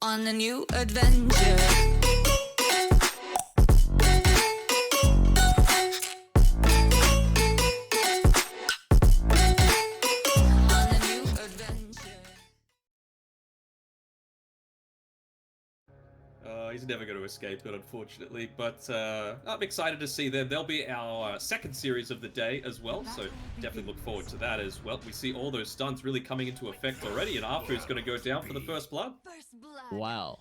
on a new adventure. He's never going to escape it, unfortunately, but I'm excited to see them. They'll be our second series of the day as well, so definitely look forward to that as well. We see all those stuns really coming into effect already, and Arfu's going to go down for the first blood. Wow.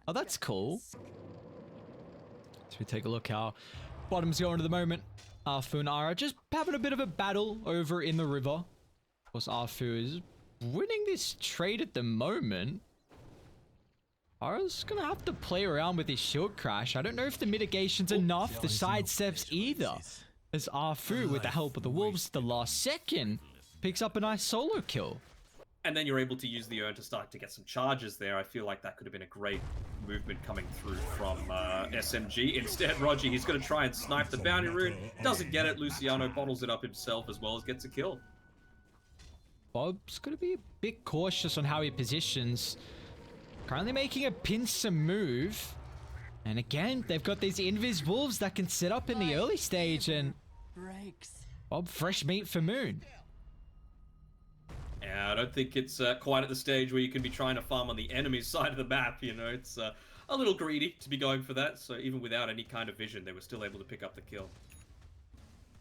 Oh, that's cool. So we take a look how bottom's going at the moment. Arfu and Ara just having a bit of a battle over in the river. Of course, Arfu is winning this trade at the moment. Ara's gonna have to play around with his shield crash. I don't know if the mitigation's enough, the side steps either. As Arfu, with the help of the wolves at the last second, picks up a nice solo kill. And then you're able to use the urn to start to get some charges there. I feel like that could have been a great movement coming through from SMG. Instead, Roger, he's going to try and snipe the bounty rune. Doesn't get it. Luciano bottles it up himself as well as gets a kill. Bob's going to be a bit cautious on how he positions. Currently making a pincer move. And again, they've got these invis wolves that can set up in the early stage. And Bob, fresh meat for Moon. Yeah, I don't think it's quite at the stage where you can be trying to farm on the enemy's side of the map, you know. It's a little greedy to be going for that, so even without any kind of vision, they were still able to pick up the kill.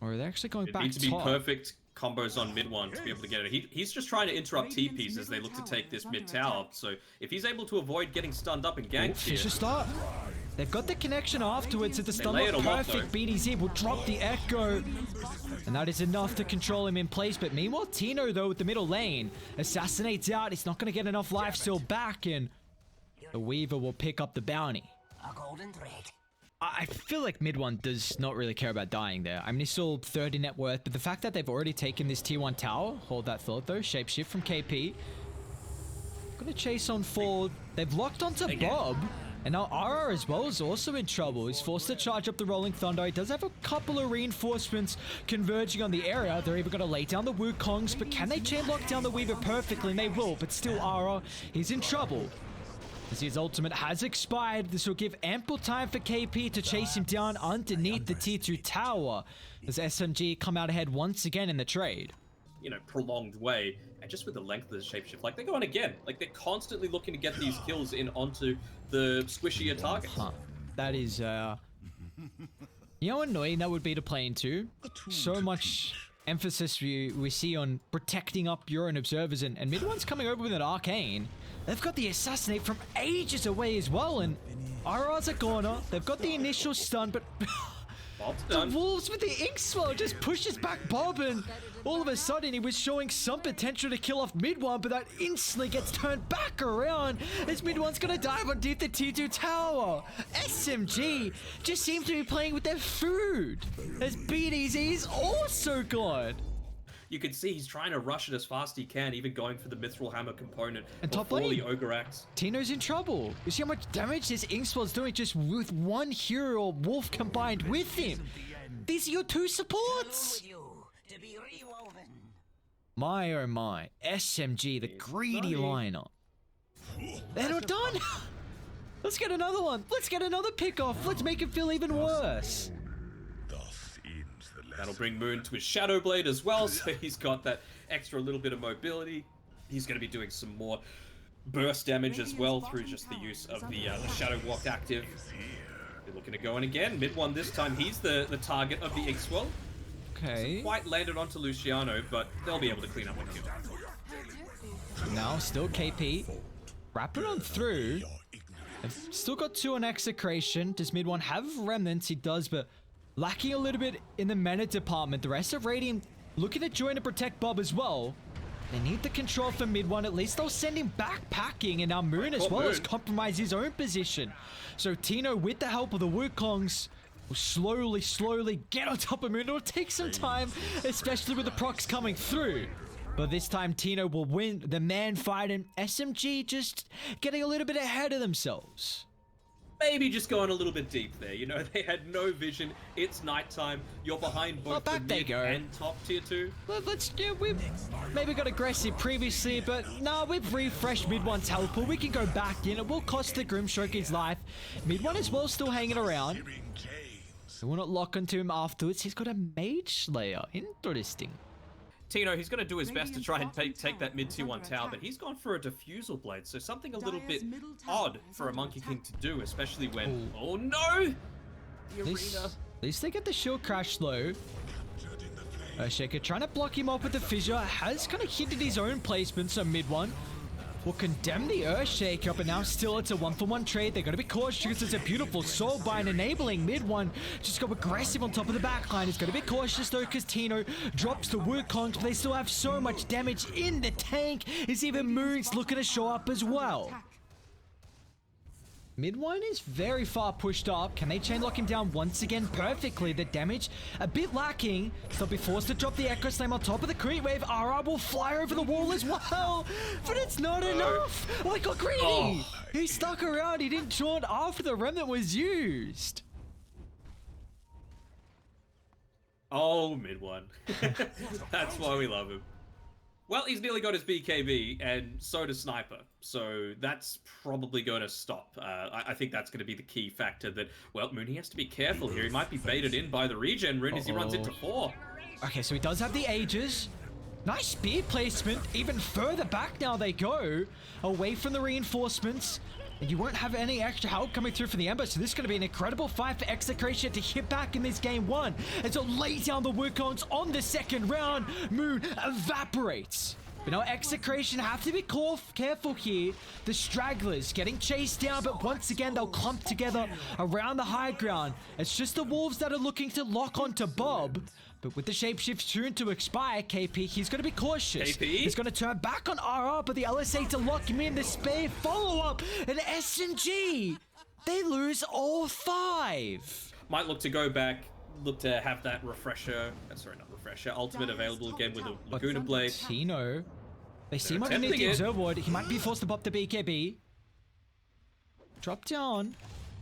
Or are they actually going back top? It needs to be perfect combos on mid one to be able to get it. He's just trying to interrupt TPs as they look to take this mid tower, so if he's able to avoid getting stunned up and ganked here... Fisher start. They've got the connection afterwards at the stun lock. Perfect. BDZ will drop the echo. And that is enough to control him in place. But meanwhile, Tino, though, with the middle lane, assassinates out. He's not going to get enough life still back. And the Weaver will pick up the bounty. I feel like mid one does not really care about dying there. I mean, he's still 30 net worth. But the fact that they've already taken this tier 1 tower, hold that thought, though. Shapeshift from KP. Gonna chase on forward. They've locked onto Bob. And now Ara as well is also in trouble. He's forced to charge up the Rolling Thunder. He does have a couple of reinforcements converging on the area. They're even going to lay down the Wukongs, but can they chain lock down the Weaver perfectly? And they will, but still Ara, he's in trouble. As his ultimate has expired, this will give ample time for KP to chase him down underneath the tier 2 tower. As SMG come out ahead once again in the trade. You know, prolonged way, and just with the length of the shapeshift, like they're going again, like they're constantly looking to get these kills in onto the squishier targets. That is, you know how annoying that would be to play into? So much emphasis we see on protecting up your own observers, and mid one's coming over with an arcane. They've got the assassinate from ages away as well, and RR's a corner. They've got the initial stun, but the wolves with the ink swell just pushes back Bob, and all of a sudden he was showing some potential to kill off mid one, but that instantly gets turned back around as mid one's gonna dive underneath the T2 tower. SMG just seems to be playing with their food as BDZ is also gone. You can see he's trying to rush it as fast as he can, even going for the Mithril Hammer component and top before lane, the Ogre Axe. Tino's in trouble. You see how much damage this Inkswell's doing just with one hero or wolf combined with him. These are your two supports. My oh my, SMG, the greedy lineup. They're not done. Let's get another one. Let's get another pick off. Let's make it feel even worse. That'll bring Moon to his Shadow Blade as well, so he's got that extra little bit of mobility. He's going to be doing some more burst damage as well through just the use of the Shadow Walk active. They're looking to go in again. Mid one this time, he's the target of the Inkswell. Okay. Hasn't quite landed onto Luciano, but they'll be able to clean up one kill. Now, still KP. Wrapping on through. They've still got 2 on Execration. Does mid one have remnants? He does, but lacking a little bit in the mana department. The rest of Radiant looking to join to protect Bob as well. They need the control for mid one. At least they'll send him backpacking, and now Moon as well has compromised his own position. So Tino, with the help of the Wukongs, will slowly get on top of Moon. It'll take some time, especially with the procs coming through. But this time Tino will win the man fight, and SMG just getting a little bit ahead of themselves. maybe just going a little bit deep there. You know, they had no vision. It's nighttime. You're behind both the mid and top tier 2. We've maybe got aggressive previously, but nah, we've refreshed mid 1's health pool. We can go back in. It will cost the Grimstroke his life. Mid 1 as well still hanging around. We will not lock onto him afterwards. He's got a Mage Slayer. Interesting. Tino, he's going to do his best to try and take that mid tier 1 tower, but he's gone for a Diffusal Blade, so something a little bit odd for a Monkey King to do, especially when... Oh no! The arena. At least they get the shield crash though. Shaker trying to block him off with the fissure, has kind of hinted his own placement, so mid 1 will condemn the Earthshaker, but now still it's a 1-for-1 trade. They're going to be cautious because it's a beautiful soul bind enabling mid 1 just go aggressive on top of the backline. It's going to be cautious though because Tino drops the Wukongs, but they still have so much damage in the tank. Is even Moon's looking to show up as well. Mid 1 is very far pushed up. Can they chain lock him down once again perfectly? The damage a bit lacking. They'll be forced to drop the Echo Slam on top of the Creep Wave. RR will fly over the wall as well. But it's not enough. Oh, he got greedy. He stuck around. He didn't draw after the remnant was used. Oh, mid 1. That's why we love him. Well, he's nearly got his BKB, and so does Sniper. So that's probably going to stop. I think that's going to be the key factor that, well, Mooney has to be careful here. He might be baited in by the regen rune as he runs into 4. Okay, so he does have the Aegis. Nice speed placement. Even further back now they go. Away from the reinforcements. And you won't have any extra help coming through from the Ember, so this is going to be an incredible fight for Execration to hit back in this game 1. As it lays down the Wukongs on the second round, Moon evaporates. But now Execration have to be careful here. The stragglers getting chased down, but once again they'll clump together around the high ground. It's just the Wolves that are looking to lock onto Bob. But with the shapeshift soon to expire, KP, he's going to be cautious. KP? He's going to turn back on RR, but the LSA to lock him in. The Spare follow-up, and SMG. They lose all 5. Might look to go back, look to have that refresher. Sorry, not refresher. Ultimate available again with a Laguna Blade. Tino. They see him underneath the Observer Ward. He might be forced to pop the BKB. Drop down.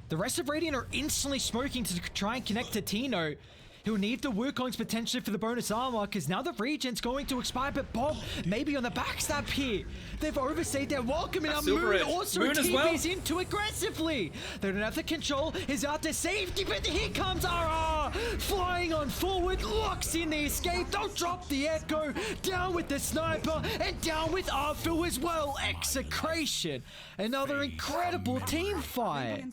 The rest of Radiant are instantly smoking to try and connect to Tino. He'll need the Wukongs potentially for the bonus armor because now the regen's going to expire, but Bob maybe on the backstab here. They've overstayed their welcome, and now Moon also TPs in too aggressively. They don't have the control. He's out to safety, but here comes RR flying on forward, locks in the escape. They'll drop the Echo, down with the Sniper, and down with Arthur as well. Execration. Another incredible team fight.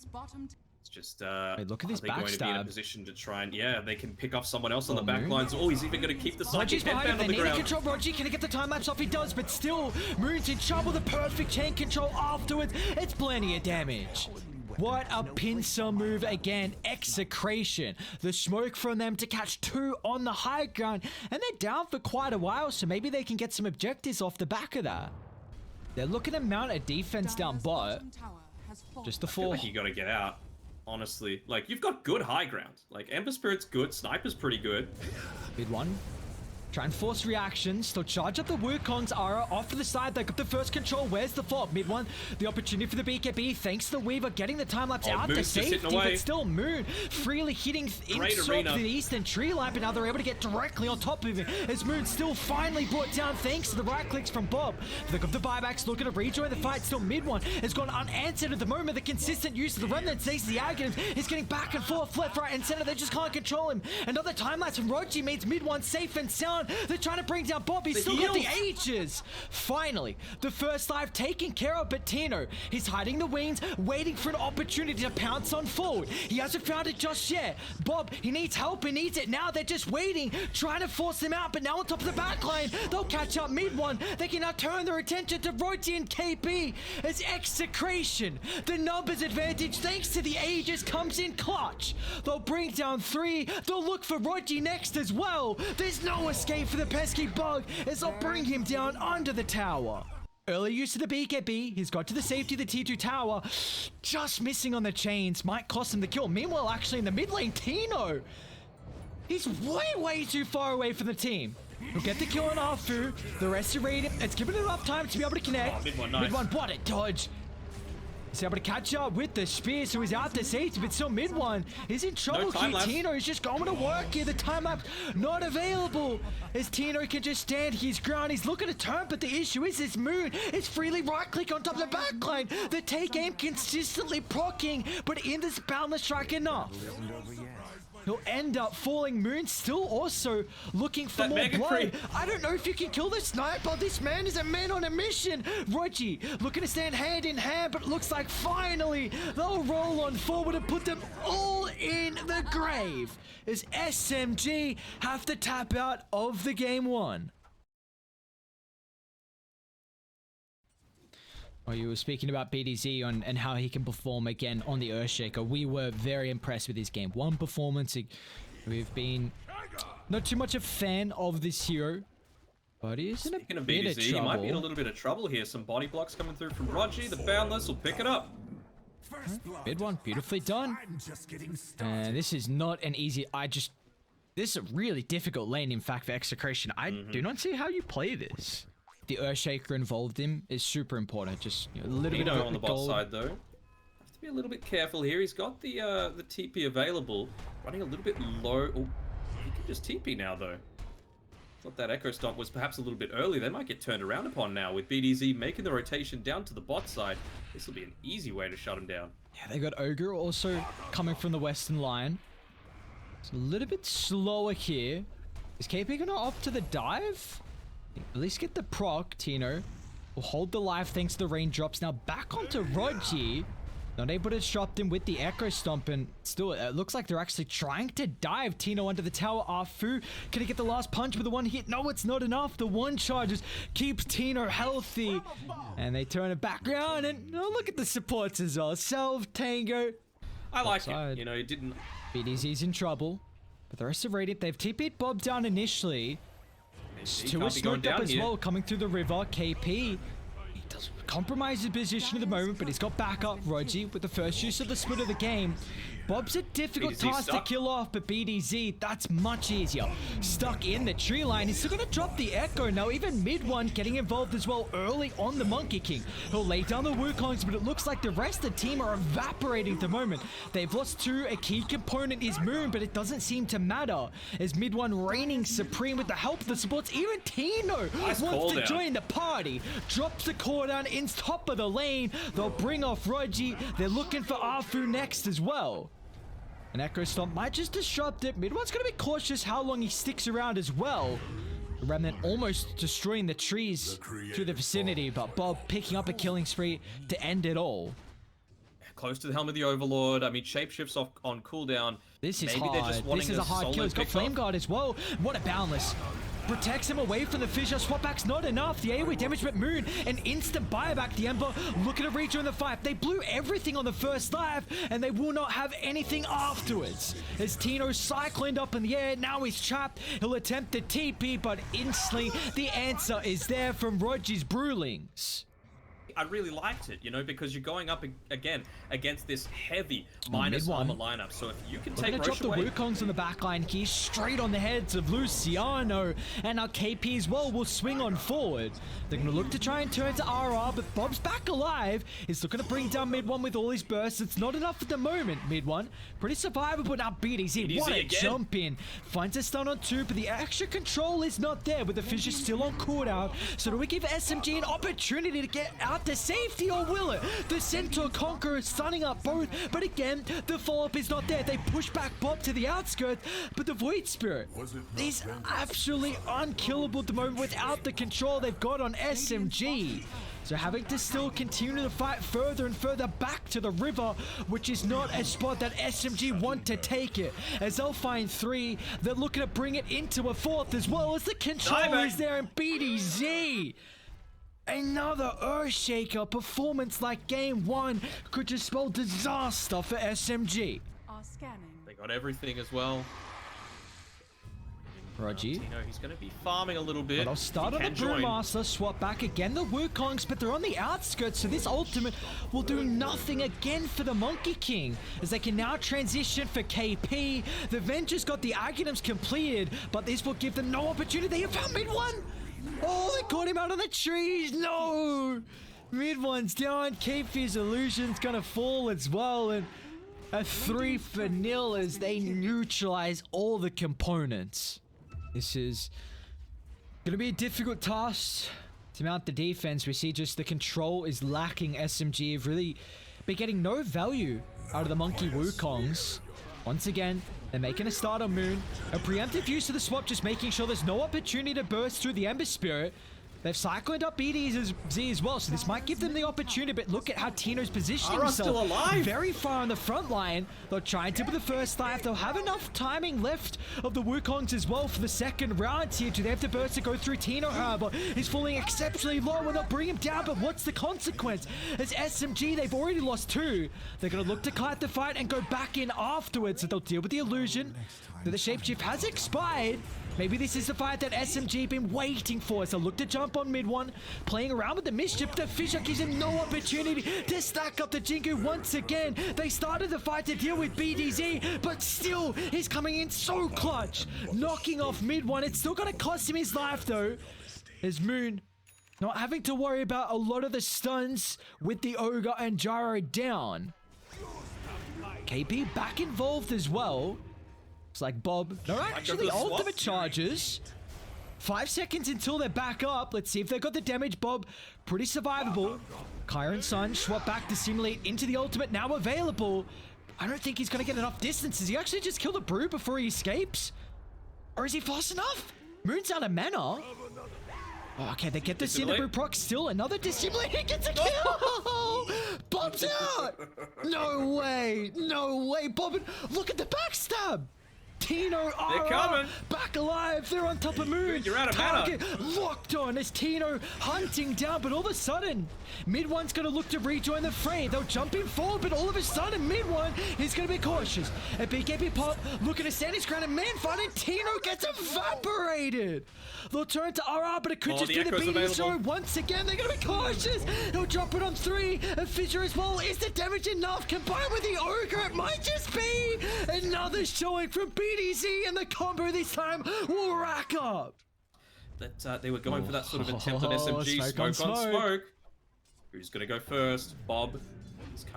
Just look at this backstab. Going to be in a position to try and they can pick off someone else on the back lines. Oh, he's even going to keep the psychic headband on the ground. Control Roger, can he get the time lapse off? He does, but still Moon's in trouble. The perfect chain control afterwards. It's plenty of damage. What a pincer move again. Execration. The smoke from them to catch 2 on the high ground, and they're down for quite a while, so maybe they can get some objectives off the back of that. They're looking to mount a defense down bot. Just the 4. I feel like you got to get out. Honestly, like, you've got good high ground. Like, Ember Spirit's good, Sniper's pretty good. Mid 1. Try and force reactions. They'll charge up the Wukong's Ara off to the side. They got the first control. Where's the fault? Mid 1. The opportunity for the BKB. Thanks to the Weaver getting the time lapse out to safety. But still Moon freely hitting inside the eastern tree line. But now they're able to get directly on top of him. As Moon still finally brought down thanks to the right clicks from Bob. They got the buybacks looking to rejoin the fight. Still Mid 1 has gone unanswered at the moment. The consistent use of the remnant saves the Aghanim's. He's getting back and forth, left, right, and center. They just can't control him. Another time lapse from Roji means Mid 1 safe and sound. They're trying to bring down Bob. He's still got the Ages. Finally, the first life taken care of, but Tino, he's hiding the wings, waiting for an opportunity to pounce on forward. He hasn't found it just yet. Bob, he needs help. He needs it now. They're just waiting, trying to force him out, but now on top of the backline, they'll catch up Mid 1. They can now turn their attention to Roji and KP as Execration. The numbers advantage, thanks to the Ages, comes in clutch. They'll bring down 3. They'll look for Roji next as well. There's no escape for the pesky bug as they'll bring him down under the tower. Early use of the BKB, he's got to the safety of the T2 tower, just missing on the chains, might cost him the kill. Meanwhile, actually in the mid lane, Tino, he's way too far away from the team. He'll get the kill on Arfu, the rest of Radiant, it's given enough time to be able to connect. Oh, Mid 1, nice. Mid 1, what a dodge. He's able to catch up with the spear, so he's out to safety, but still mid one is in trouble. Tino is just going to work here. The time lapse not available, as Tino can just stand his ground. He's looking to turn, but the issue is this Moon is freely right click on top of the backline. The take aim consistently procking, but in this boundless strike enough. He'll end up falling. Moon still also looking for more blood. I don't know if you can kill the sniper. This man is a man on a mission. Rogi looking to stand hand in hand, but it looks like finally they'll roll on forward and put them all in the grave as SMG have to tap out of the game one. Well, you were speaking about BDZ and how he can perform again on the Earthshaker. We were very impressed with his game one performance. We've been not too much a fan of this hero, but he's in a bit of trouble. He might be in a little bit of trouble here. Some body blocks coming through from Rogi. The Boundless will pick it up. Mid one, beautifully done. And this is not an easy... This is a really difficult lane, in fact, for Execration. I do not see how you play this. The Earthshaker involved him is super important. Just a little bit on the bot side though. Have to be a little bit careful here. He's got the TP available, running a little bit low. Oh, he can just TP now though. Thought that Echo Stomp was perhaps a little bit early. They might get turned around upon now with BDZ making the rotation down to the bot side. This will be an easy way to shut him down. Yeah, they got Ogre also coming from the western line. It's a little bit slower here. Is KP gonna opt to the dive? At least get the proc. Tino will hold the life thanks to the raindrops. Now back onto Rogi. Not able to disrupt him with the Echo Stomp, and still it looks like they're actually trying to dive Tino under the tower. Afu, can he get the last punch with the one hit? No, it's not enough. The one charge just keeps Tino healthy, and they turn it back around, and oh, look at the supports as well. Self, Tango. I like it. You know, it didn't... BDZ's in trouble, but the rest of Radiant, they've TP'd Bob down initially. Two is sniped up as well, coming through the river. KP, he does compromise his position at the moment, but he's got backup. Rogi with the first use of the split of the game. Bob's a difficult task to kill off, but BDZ, that's much easier. Stuck in the tree line. He's still going to drop the Echo. Now even mid one getting involved as well early on the Monkey King. He'll lay down the Wukongs, but it looks like the rest of the team are evaporating at the moment. They've lost two. A key component is Moon, but it doesn't seem to matter as mid one reigning supreme with the help of the supports. Even Tino wants to join the party. Drops the core down in top of the lane. They'll bring off Rogi. They're looking for Afu next as well. An Echo Stomp might just disrupt it. Mid one's going to be cautious how long he sticks around as well. The Remnant almost destroying the trees through the vicinity, but Bob picking up a killing spree to end it all. Close to the helm of the Overlord. I mean, shapeshifts off on cooldown. This is hard. This is a hard kill. He's got Flame Guard as well. What a Boundless. Protects him away from the fissure. Swap back's not enough. The AoE damage, but Moon, an instant buyback. The Ember looking to rejoin the fight. They blew everything on the first life, and they will not have anything afterwards. As Tino cycloned up in the air, now he's trapped. He'll attempt the TP, but instantly the answer is there from Rogi's Brewlings. I really liked it, you know, because you're going up again against this heavy minus armor lineup. So if you can take Roche away... drop the Wukongs on the backline here, straight on the heads of Luciano, and now KP as well will swing on forward. They're going to look to try and turn to RR, but Bob's back alive. He's looking to bring down mid one with all his bursts. It's not enough at the moment, mid one. Pretty survivable, but now BDZ, what a jump in. Finds a stun on two, but the extra control is not there with the fissure still on cooldown. So do we give SMG an opportunity to get out to safety, or will it? The Centaur Conqueror stunning up both, but again, the follow-up is not there. They push back Bob to the outskirts, but the Void Spirit is absolutely unkillable at the moment without the control they've got on SMG. So having to still continue to fight further and further back to the river, which is not a spot that SMG want to take it. As they'll find three, they're looking to bring it into a fourth as well as the control is there in BDZ. Another Earthshaker performance like game one could just spell disaster for SMG. They got everything as well. Rogi. He's going to be farming a little bit. But I'll start on the Brewmaster, swap back again the Wukongs, but they're on the outskirts, so this ultimate will do nothing again for the Monkey King, as they can now transition for KP. The Vengeance got the Aghanim's completed, but this will give them no opportunity. They have found mid one! Oh, they caught him out of the trees! No! Mid one's down. KP's illusion's gonna fall as well, and a 3-0 as they neutralize all the components. This is gonna be a difficult task to mount the defense. We see just the control is lacking. SMG have really been getting no value out of the Monkey Wukongs. Once again, they're making a start on Moon. A preemptive use of the swap, just making sure there's no opportunity to burst through the Ember Spirit. They've cycled up BTS as well, so this might give them the opportunity, but look at how Tino's positioning himself. Still alive. Very far on the front line. They'll try and tip with the first life. They'll have enough timing left of the Wukongs as well for the second round here. Do they have to burst to go through? Tino, however, is falling exceptionally low, and they'll bring him down, but what's the consequence? As SMG, they've already lost 2. They're going to look to kite the fight and go back in afterwards, so they'll deal with the illusion. That the shapeshift has expired. Maybe this is the fight that SMG been waiting for. So look to jump on mid one, playing around with the mischief. The Fisher gives him no opportunity to stack up the Jingu once again. They started the fight to deal with BDZ, but still he's coming in so clutch, knocking off mid one. It's still gonna cost him his life though. As Moon not having to worry about a lot of the stuns with the Ogre and Gyro down. KP back involved as well. It's like Bob. No, actually, ultimate charges. 5 seconds until they're back up. Let's see if they got the damage. Bob, pretty survivable. Kyron Sun swap back to simulate into the ultimate, now available. I don't think he's going to get enough distance. Does he actually just kill the Brew before he escapes? Or is he fast enough? Moon's out of mana. Oh, okay, they get the Cinder proc. Still another Dissimulate. He gets a kill. Bob's out. No way. No way. Bob, look at the backstab. Tino, they're coming. Back alive. They're on top of Moon. You're out of Target locked on as Tino hunting down, but all of a sudden, mid one's going to look to rejoin the fray. They'll jump in forward, but all of a sudden, mid one is going to be cautious. A BKB pop looking to stand his ground, and man fight, and Tino gets evaporated. They'll turn to RR, but it could just be the BD zone. Once again, they're going to be cautious. He'll drop it on 3. A Fissure as well. Is the damage enough? Combined with the Ogre, it might just be another showing from BDZ, and the combo this time will rack up. That they were going for that sort of attempt on SMG. Smoke on smoke. Who's going to go first? Bob.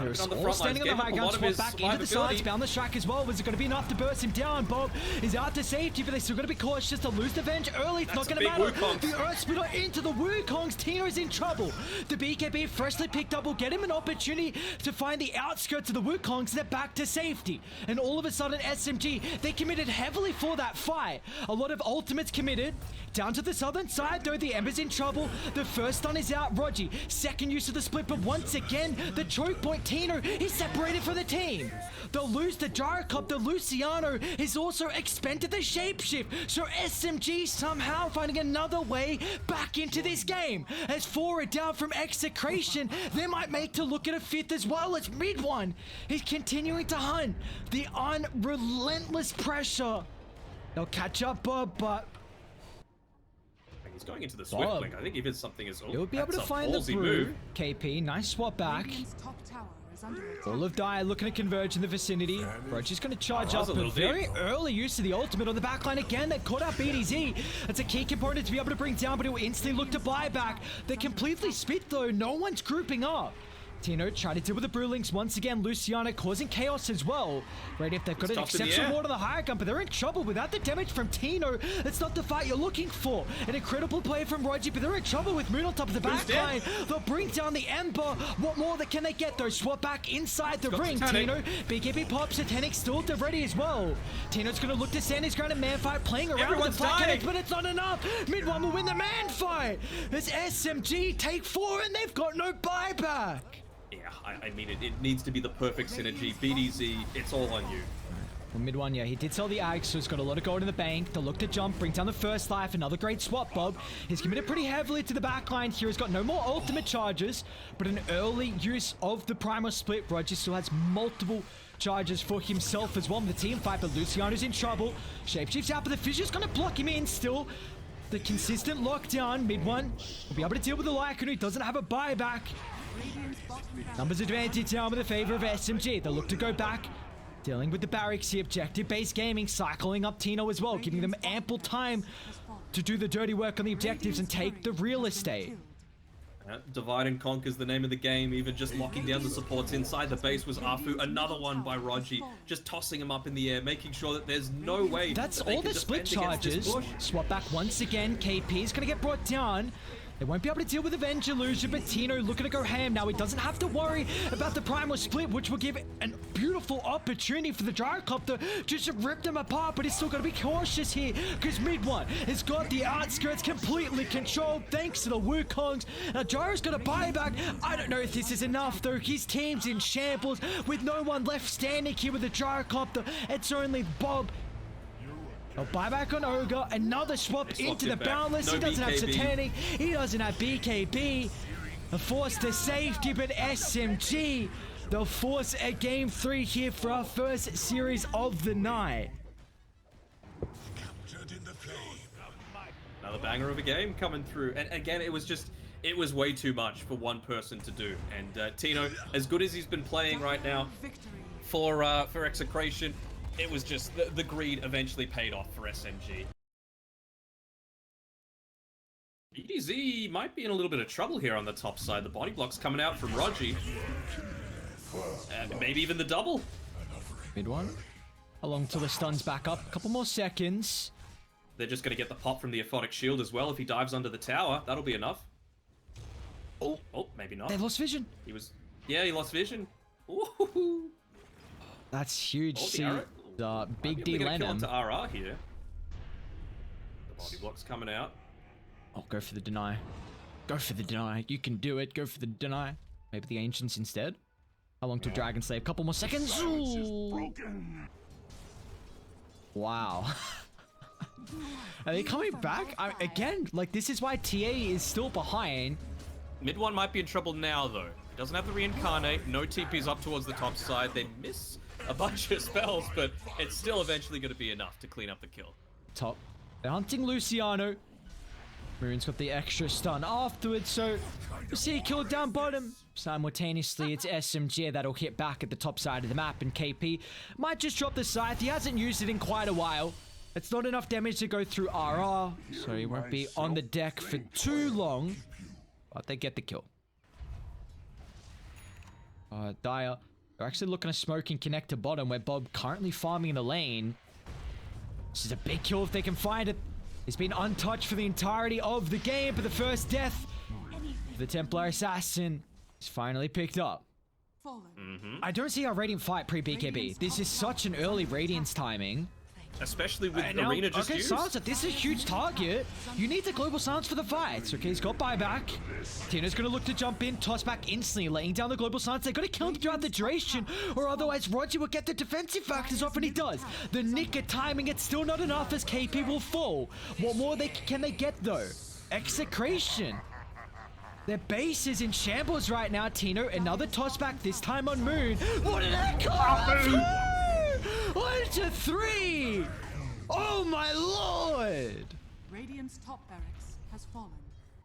They're all standing on the high ground, swap back into the sides, found the Shrek as well. Was it going to be enough to burst him down? Bob is out to safety, but they're still going to be cautious to lose the Venge early. It's not going to matter. The Earth Splitter into the Wukongs. Tino's in trouble. The BKB freshly picked up will get him an opportunity to find the outskirts of the Wukongs. They're back to safety. And all of a sudden, SMG, they committed heavily for that fight. A lot of ultimates committed. Down to the southern side, though, the Ember's in trouble. The first stun is out, Rogi. Second use of the split, but once again, the choke point, Tino is separated from the team. They'll lose the Gyrocop. The Luciano is also expended the shapeshift. So SMG somehow finding another way back into this game. As 4 are down from Execration, they might make to look at a 5th as well. As mid one is continuing to hunt. The unrelentless pressure. They'll catch up, Bob, but he's going into the Swift Blink. I think even something is. You'll be able to find the Brew. KP, nice swap back. All of Dire looking to converge in the vicinity. Rochi's going to charge up, but very early use of the ultimate on the backline again. They've caught out BDZ. That's a key component to be able to bring down, but he'll instantly look to buy back. They're completely split though. No one's grouping up. Tino trying to deal with the Brewlings once again. Luciana causing chaos as well. Right, if they've got an exceptional ward on the higher gun, but they're in trouble without the damage from Tino. It's not the fight you're looking for. An incredible play from Rogi, but they're in trouble with Moon on top of the backline. They'll bring down the Ember. What more can they get though? Swap back inside the ring. Tino, BKB pops, Titanic still ready as well. Tino's going to look to stand his ground in man fight, playing around with the flat connect, but it's not enough. Mid one will win the man fight. As SMG take 4 and they've got no buyback. Yeah, I mean, it needs to be the perfect synergy. BDZ, it's all on you. Well, mid one, yeah, he did sell the Ag, so he's got a lot of gold in the bank. They'll look to jump, bring down the first life. Another great swap, Bob. He's committed pretty heavily to the backline here. He's got no more ultimate charges, but an early use of the primal split. Roger still has multiple charges for himself as well in the team fight, but Luciano's in trouble. Shapeshift's out, but the Fissure's going to block him in still. The consistent lockdown, mid one will be able to deal with the Lycan, who doesn't have a buyback. Numbers advantage now in the favor of SMG. They'll look to go back, dealing with the barracks here. Objective-based gaming, cycling up Tino as well, giving them ample time to do the dirty work on the objectives and take the real estate. Divide and conquer is the name of the game. Even just locking down the supports inside the base was Afu. Another one by Rogi, just tossing him up in the air, making sure that there's no way That's that they all can the split defend against this charges. push. Swap back once again. KP is going to get brought down. They won't be able to deal with Avenger illusion, but Tino looking to go ham now. He doesn't have to worry about the primal split, which will give a beautiful opportunity for the gyrocopter just to rip them apart, but he's still got to be cautious here because mid one has got the outskirts completely controlled thanks to the Wukongs. Now Gyro's got a buyback. I don't know if this is enough though. His team's in shambles with no one left standing here with the gyrocopter. It's only Bob. A buyback on Ogre, another swap into the Boundless. No he doesn't BKB. have Satanic, he doesn't have BKB. A force to safety, but SMG, they'll force a game 3 here for our first series of the night. Another banger of a game coming through. And again, it was way too much for one person to do. And Tino, as good as he's been playing right now for Execration, it was just the greed eventually paid off for SMG. BDZ might be in a little bit of trouble here on the top side. The body block's coming out from Rogi. And maybe even the double. Mid one. Along till the stun's back up. A couple more seconds. They're just going to get the pop from the Aphotic Shield as well. If he dives under the tower, that'll be enough. Oh, maybe not. They've lost vision. Yeah, he lost vision. Ooh. That's huge. See, arrow. Big D Kill Lenham. into RR here. The body block's coming out. Oh, go for the deny. Go for the deny. You can do it. Go for the deny. Maybe the Ancients instead. How long till Dragon Slave? Couple more seconds. Ooh. Wow. Are they coming back? Again, like, this is why TA is still behind. Mid one might be in trouble now, though. Doesn't have the reincarnate. No TP's up towards the top side. They miss a bunch of spells, but it's still eventually going to be enough to clean up the kill. Top. They're hunting Luciano. Moon's got the extra stun afterwards, so you see killed down bottom. Simultaneously, it's SMG that'll hit back at the top side of the map, and KP might just drop the scythe. He hasn't used it in quite a while. It's not enough damage to go through RR, so he won't be on the deck for too long, but they get the kill. Dire, they're actually looking to smoke and connect to bottom, where Bob currently farming in the lane. This is a big kill if they can find it. He's been untouched for the entirety of the game, but the first death for the Templar Assassin is finally picked up. I don't see how Radiant fight pre-BKB. This is such an early Radiance timing. Especially with Now, Arena just okay, used. Sansa, this is a huge target. You need the global silence for the fight. Okay, he's got buyback. Tino's gonna look to jump in, toss back instantly, laying down the global silence. They gotta kill him throughout the duration, or otherwise Rogi will get the defensive factors off, and he does. The nick of timing, it's still not enough as KP will fall. What more can they get though? Execration. Their base is in shambles right now, Tino. Another toss back, this time on Moon. What an echo! 1 to 3! Oh my lord! Radiant's top barracks has fallen.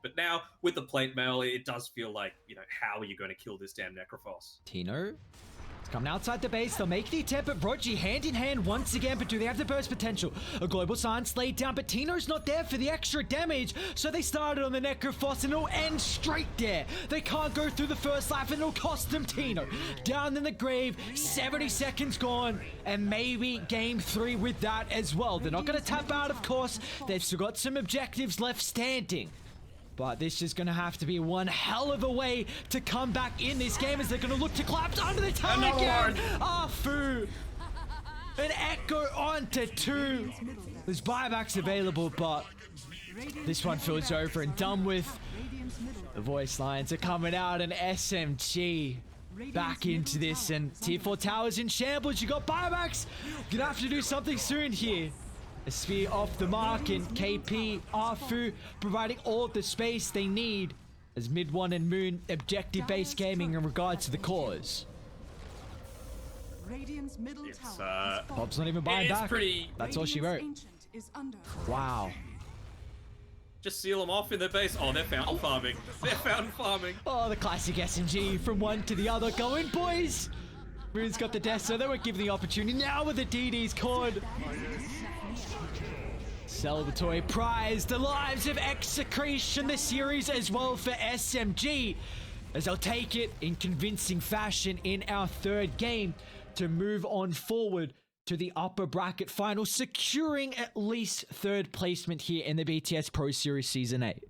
But now, with the plate mail, it does feel like, you know, how are you going to kill this damn Necrophos? Tino is coming outside the base. They'll make the attempt, but Rogi hand in hand once again. But do they have the burst potential? A global silence laid down, but Tino's not there for the extra damage. So they started on the Necrophos, and it'll end straight there. They can't go through the first life, and it'll cost them Tino. Down in the grave, 70 seconds gone, and maybe game 3 with that as well. They're not going to tap out, of course. They've still got some objectives left standing. But this is going to have to be one hell of a way to come back in this game, as they're going to look to collapse under the tower again. Afu. An echo onto 2. There's buybacks available, but this one feels over and done with. The voice lines are coming out, and SMG back into this, and T4 Towers in shambles. You got buybacks. You're going to have to do something soon here. A spear off the mark, and KP, Afu providing all the space they need as mid one and Moon objective-based gaming in regards to the cause. Radiant's middle tower Bob's not even buying back. That's all she wrote. Wow. Just seal them off in their base. Oh, they're fountain farming. They're fountain farming. Oh, the classic SMG from one to the other. Go in, boys. Moon's got the death, so they won't give the opportunity. Now with the DD's cord. celebratory prize, the lives of Execration, the series as well for SMG, as they'll take it in convincing fashion in our third game to move on forward to the upper bracket final, securing at least third placement here in the BTS Pro Series Season 8.